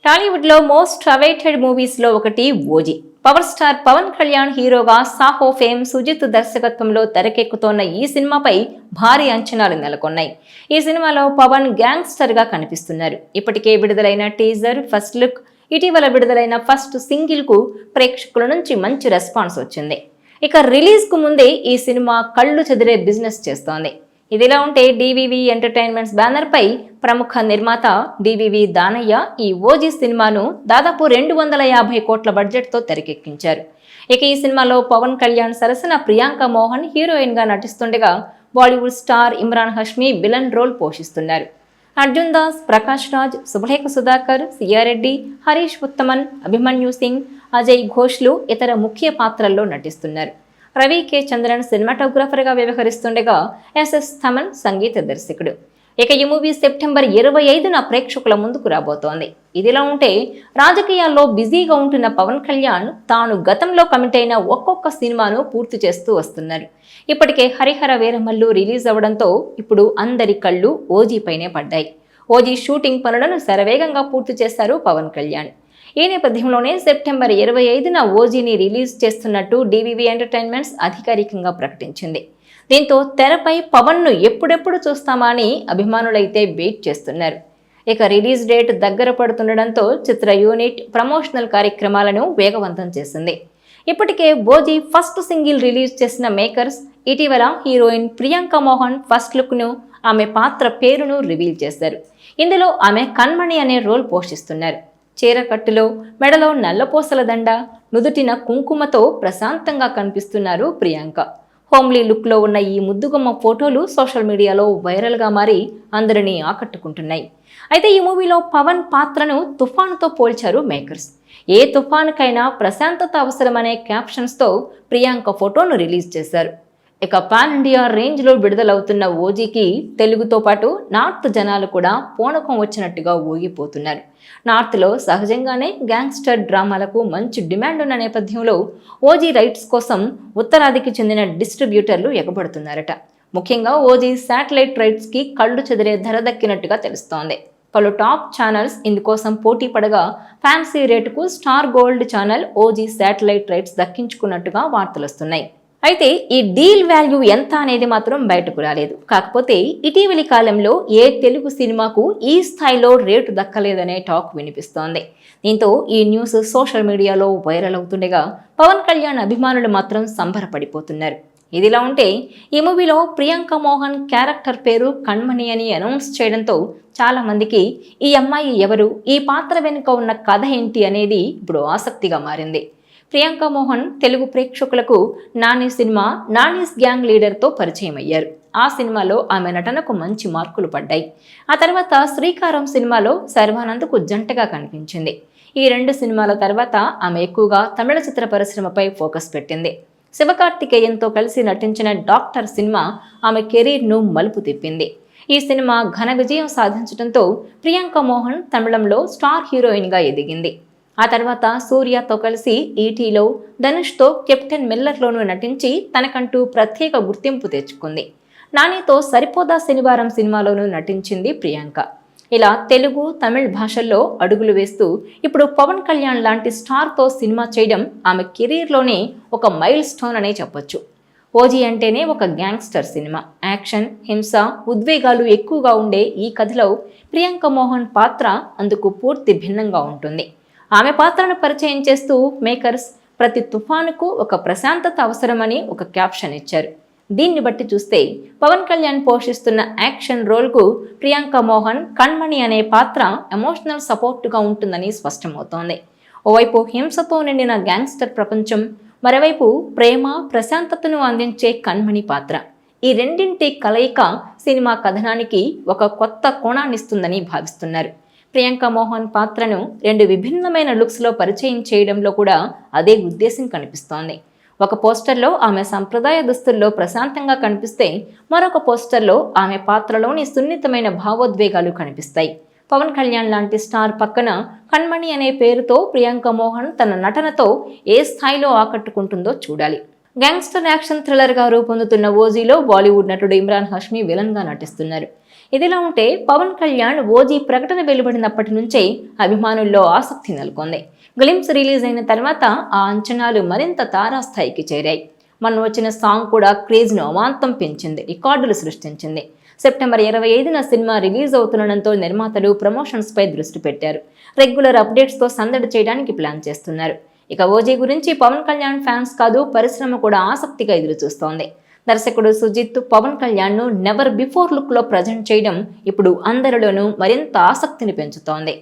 టాలీవుడ్ లో most awaited movies లో ఒకటి OG. Power star Pawan Kalyan హీరోగా సాహో ఫేమ్ సుజిత్ దర్శకత్వంలో తెరకెక్కుతోన్న ఈ సినిమాపై భారీ అంచనాలు నెలకొన్నాయి. ఈ సినిమాలో పవన్ గ్యాంగ్స్టర్ గా కనిపిస్తున్నారు. ఇప్పటికే విడుదలైన టీజర్, ఫస్ట్ లుక్, ఇటీవల విడుదలైన ఫస్ట్ సింగిల్ కు ప్రేక్షకుల నుంచి మంచి రెస్పాన్స్ వచ్చింది. ఇక రిలీజ్ కు ముందే ఈ సినిమా కళ్ళు చెదిరే బిజినెస్ చేస్తోంది. ఇదిలా ఉంటే డివివి ఎంటర్టైన్మెంట్స్ బ్యానర్ పై ప్రముఖ నిర్మాత డివివి దానయ్య ఈ ఓజీ సినిమాను దాదాపు 250 కోట్ల బడ్జెట్ తో తెరకెక్కించారు. ఇక ఈ సినిమాలో పవన్ కళ్యాణ్ సరసన ప్రియాంక మోహన్ హీరోయిన్ గా నటిస్తుండగా Bollywood star Imran Hashmi villain role పోషిస్తున్నారు. అర్జున్ దాస్, ప్రకాష్ రాజ్, శుభలేఖ సుధాకర్, సియారెడ్డి, హరీష్ ఉత్తమన్, అభిమన్యు సింగ్, అజయ్ ఘోష్లు ఇతర ముఖ్య పాత్రల్లో నటిస్తున్నారు. రవి కే చంద్రన్ సినిమాటోగ్రాఫర్ గా వ్యవహరిస్తుండగా ఎస్ఎస్ థమన్ సంగీత దర్శకుడు. ఇక ఈ మూవీ సెప్టెంబర్ 25న ప్రేక్షకుల ముందుకు రాబోతోంది. ఇదిలా ఉంటే రాజకీయాల్లో బిజీగా ఉంటున్న పవన్ కళ్యాణ్ తాను గతంలో కమిట్ అయిన ఒక్కొక్క సినిమాను పూర్తి చేస్తూ వస్తున్నారు. ఇప్పటికే హరిహర వీరమల్లు రిలీజ్ అవడంతో ఇప్పుడు అందరి కళ్ళు ఓజీ పైనే పడ్డాయి. ఓజీ షూటింగ్ పనులను శరవేగంగా పూర్తి చేశారు పవన్ కళ్యాణ్. ఈ నేపథ్యంలోనే సెప్టెంబర్ 25న ఓజీని రిలీజ్ చేస్తున్నట్టు డివివి ఎంటర్టైన్మెంట్స్ అధికారికంగా ప్రకటించింది. దీంతో తెరపై పవన్ ను ఎప్పుడెప్పుడు చూస్తామా అని అభిమానులైతే వెయిట్ చేస్తున్నారు. ఇక రిలీజ్ డేట్ దగ్గర పడుతుండటంతో చిత్ర యూనిట్ ప్రమోషనల్ కార్యక్రమాలను వేగవంతం చేసింది. ఇప్పటికే ఓజీ ఫస్ట్ సింగిల్ రిలీజ్ చేసిన మేకర్స్ ఇటీవల heroine Priyanka Mohan first look ను, ఆమె పాత్ర పేరును రివీల్ చేశారు. ఇందులో ఆమె కణ్మణి అనే రోల్ పోషిస్తున్నారు. చీరకట్టులో, మెడలో నల్లపూసల దండ, నుదుటిన కుంకుమతో ప్రశాంతంగా కనిపిస్తున్నారు ప్రియాంక. హోమ్లీ లుక్ లో ఉన్న ఈ ముద్దుగుమ్మ ఫోటోలు సోషల్ మీడియాలో వైరల్ గా మారి అందరినీ ఆకట్టుకుంటున్నాయి. అయితే ఈ మూవీలో పవన్ పాత్రను తుఫానుతో పోల్చారు మేకర్స్. ఏ తుఫానుకైనా ప్రశాంతత అవసరమనే క్యాప్షన్స్ తో ప్రియాంక ఫోటోను రిలీజ్ చేశారు. ఇక పాన్ ఇండియా రేంజ్ లో విడుదలవుతున్న ఓజీకి తెలుగుతో పాటు నార్త్ జనాలు కూడా పూనకం వచ్చినట్టుగా ఊగిపోతున్నారు. నార్త్ లో సహజంగానే గ్యాంగ్స్టర్ డ్రామాలకు మంచి డిమాండ్ ఉన్న నేపథ్యంలో ఓజీ రైట్స్ కోసం ఉత్తరాదికి చెందిన డిస్ట్రిబ్యూటర్లు ఎగబడుతున్నారట. ముఖ్యంగా ఓజీ శాటిలైట్ రైట్స్ కి కళ్ళు చెదిరే ధర దక్కినట్టుగా తెలుస్తోంది. పలు టాప్ ఛానల్స్ ఇందుకోసం పోటీ పడగా ఫ్యాన్సీ రేటుకు star gold channel OG satellite rights దక్కించుకున్నట్టుగా వార్తలొస్తున్నాయి. అయితే ఈ డీల్ వాల్యూ ఎంత అనేది మాత్రం బయటకు రాలేదు. కాకపోతే ఇటీవలి కాలంలో ఏ తెలుగు సినిమాకు ఈ స్థాయిలో రేటు దక్కలేదనే టాక్ వినిపిస్తోంది. దీంతో ఈ న్యూస్ సోషల్ మీడియాలో వైరల్ అవుతుండగా పవన్ కళ్యాణ్ అభిమానులు మాత్రం సంబరపడిపోతున్నారు. ఇదిలా ఉంటే ఈ మూవీలో ప్రియాంక మోహన్ క్యారెక్టర్ పేరు కణ్మణి అని అనౌన్స్ చేయడంతో చాలా మందికి ఈ అమ్మాయి ఎవరు, ఈ పాత్ర వెనుక ఉన్న కథ ఏంటి అనేది ఇప్పుడు ఆసక్తిగా మారింది. ప్రియాంక మోహన్ తెలుగు ప్రేక్షకులకు నాని సినిమా నానీస్ గ్యాంగ్ లీడర్తో పరిచయం అయ్యారు. ఆ సినిమాలో ఆమె నటనకు మంచి మార్కులు పడ్డాయి. ఆ తర్వాత శ్రీకారం సినిమాలో శర్వానంద్కు జంటగా కనిపించింది. ఈ 2 సినిమాల తర్వాత ఆమె ఎక్కువగా తమిళ చిత్ర పరిశ్రమపై ఫోకస్ పెట్టింది. శివకార్తికేయన్తో కలిసి నటించిన డాక్టర్ సినిమా ఆమె కెరీర్ను మలుపు తిప్పింది. ఈ సినిమా ఘన విజయం సాధించడంతో ప్రియాంక మోహన్ తమిళంలో స్టార్ హీరోయిన్గా ఎదిగింది. ఆ తర్వాత సూర్యతో కలిసి ఈటీలో, ధనుష్తో కెప్టెన్ మిల్లర్లోనూ నటించి తనకంటూ ప్రత్యేక గుర్తింపు తెచ్చుకుంది. నానితో సరిపోదా శనివారం సినిమాలోనూ నటించింది ప్రియాంక. ఇలా తెలుగు, తమిళ్ భాషల్లో అడుగులు వేస్తూ ఇప్పుడు పవన్ కళ్యాణ్ లాంటి స్టార్తో సినిమా చేయడం ఆమె కెరీర్లోనే ఒక మైల్ స్టోన్ అనే చెప్పొచ్చు. ఓజీ అంటేనే ఒక గ్యాంగ్స్టర్ సినిమా. యాక్షన్, హింస, ఉద్వేగాలు ఎక్కువగా ఉండే ఈ కథలో ప్రియాంక మోహన్ పాత్ర అందుకు పూర్తి భిన్నంగా ఉంటుంది. ఆమె పాత్రను పరిచయం చేస్తూ మేకర్స్ ప్రతి తుఫానుకు ఒక ప్రశాంతత అవసరమని ఒక క్యాప్షన్ ఇచ్చారు. దీన్ని బట్టి చూస్తే పవన్ కళ్యాణ్ పోషిస్తున్న యాక్షన్ రోల్కు ప్రియాంక మోహన్ కణ్మణి అనే పాత్ర ఎమోషనల్ సపోర్టుగా ఉంటుందని స్పష్టమవుతోంది. ఓవైపు హింసతో నిండిన గ్యాంగ్స్టర్ ప్రపంచం, మరోవైపు ప్రేమ, ప్రశాంతతను అందించే కణ్మణి పాత్ర. ఈ రెండింటి కలయిక సినిమా కథనానికి ఒక కొత్త కోణాన్నిస్తుందని భావిస్తున్నారు. ప్రియాంక మోహన్ పాత్రను 2 విభిన్నమైన లుక్స్లో పరిచయం చేయడంలో కూడా అదే ఉద్దేశం కనిపిస్తోంది. ఒక పోస్టర్లో ఆమె సంప్రదాయ దుస్తుల్లో ప్రశాంతంగా కనిపిస్తే, మరొక పోస్టర్లో ఆమె పాత్రలోని సున్నితమైన భావోద్వేగాలు కనిపిస్తాయి. పవన్ కళ్యాణ్ లాంటి స్టార్ పక్కన కణ్మణి అనే పేరుతో ప్రియాంక మోహన్ తన నటనతో ఏ స్థాయిలో ఆకట్టుకుంటుందో చూడాలి. గ్యాంగ్స్టర్ యాక్షన్ థ్రిల్లర్ గా రూపొందుతున్న ఓజీలో బాలీవుడ్ నటుడు ఇమ్రాన్ హష్మీ విలన్ గా నటిస్తున్నారు. ఇదిలా ఉంటే పవన్ కళ్యాణ్ ఓజీ ప్రకటన వెలువడినప్పటి నుంచే అభిమానుల్లో ఆసక్తి నెలకొంది. గ్లిమ్స్ రిలీజ్ అయిన తర్వాత ఆ అంచనాలు మరింత తారాస్థాయికి చేరాయి. మొన్న వచ్చిన సాంగ్ కూడా క్రేజ్ను అమాంతం పెంచింది, రికార్డులు సృష్టించింది. సెప్టెంబర్ 25న సినిమా రిలీజ్ అవుతుండడంతో నిర్మాతలు ప్రమోషన్స్ పై దృష్టి పెట్టారు. రెగ్యులర్ అప్డేట్స్ తో సందడి చేయడానికి ప్లాన్ చేస్తున్నారు. ఇక ఓజీ గురించి పవన్ కళ్యాణ్ ఫ్యాన్స్ కాదు, పరిశ్రమ కూడా ఆసక్తిగా ఎదురు చూస్తోంది. దర్శకుడు సుజిత్ పవన్ కళ్యాణ్ ను నెవర్ బిఫోర్ లుక్ లో ప్రజెంట్ చేయడం ఇప్పుడు అందరిలోనూ మరింత ఆసక్తిని పెంచుతోంది.